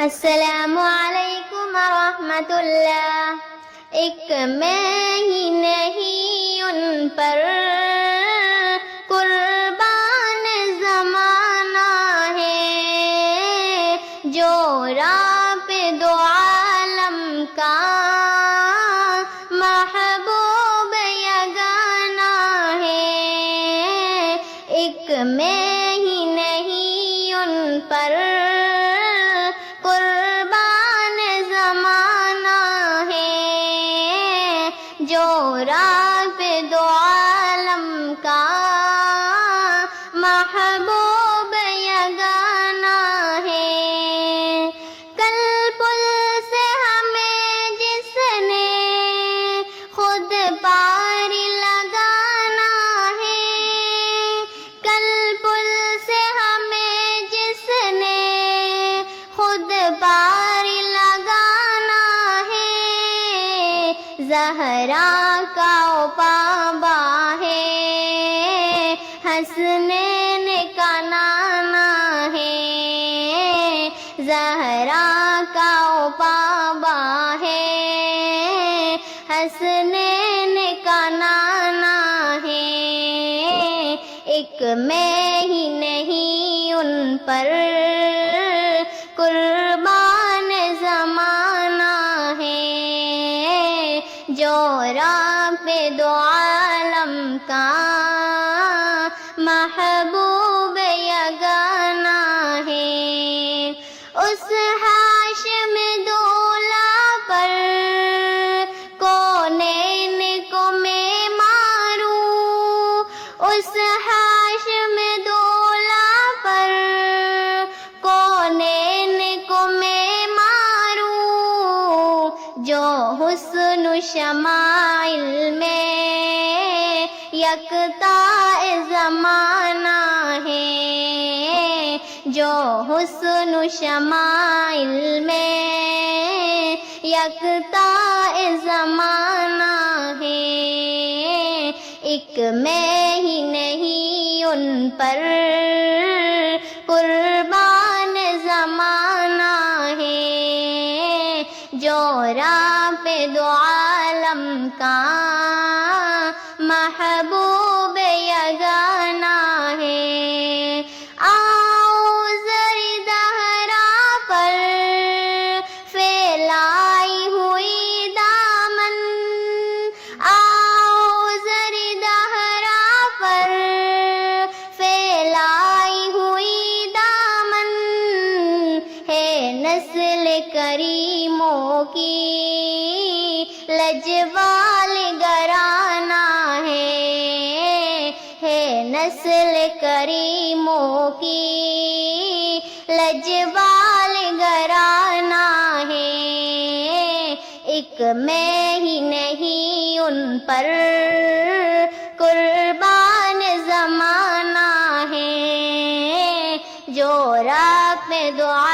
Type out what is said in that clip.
السلام علیکم ورحمۃ اللہ. ایک میں ہی نہیں ان پر قربان زمانہ ہے، جو راہ پہ دو عالم کا محبوب یگانہ ہے. ایک میں ہی نہیں ان پر قربان زمانہ ہے، جو راہ پہ دو عالم کا محبوب یگانہ ہے. کل پل سے ہمیں جس نے خود پار لگانا ہے، کل پل سے ہمیں جس نے خود پار لگانا ہے. زہرا کا پابا ہے، حسنین کا نانا ہے. زہرا کا پابا ہے، حسنین کا نانا ہے. ایک میں ہی نہیں ان پر قربان زمانہ ہے، جو راہ پہ دو عالم کا محبوب یگانہ ہے. اس ہاشم دولا پر کونین کو میں ماروں، اس ہاشم دولا پر کونین کو میں ماروں. جو حسن و شمائل میں یکتا زمانہ ہے، جو حسن و شمائل میں یکتا زمانہ ہے. ایک میں ہی نہیں ان پر قربان زمانہ ہے، جو راہ پہ دو عالم کا محبوب یگانہ ہے. آؤ زر دہرا پر پھیلائی ہوئی دامن، آؤ زر دہرا پر پھیلائی ہوئی دامن ہے. نسل کریموں کی لجوال گرانہ ہے، نسل کریموں کی لجوال گرانہ ہے. ایک میں ہی نہیں ان پر قربان زمانہ ہے، جو راہ پہ دعا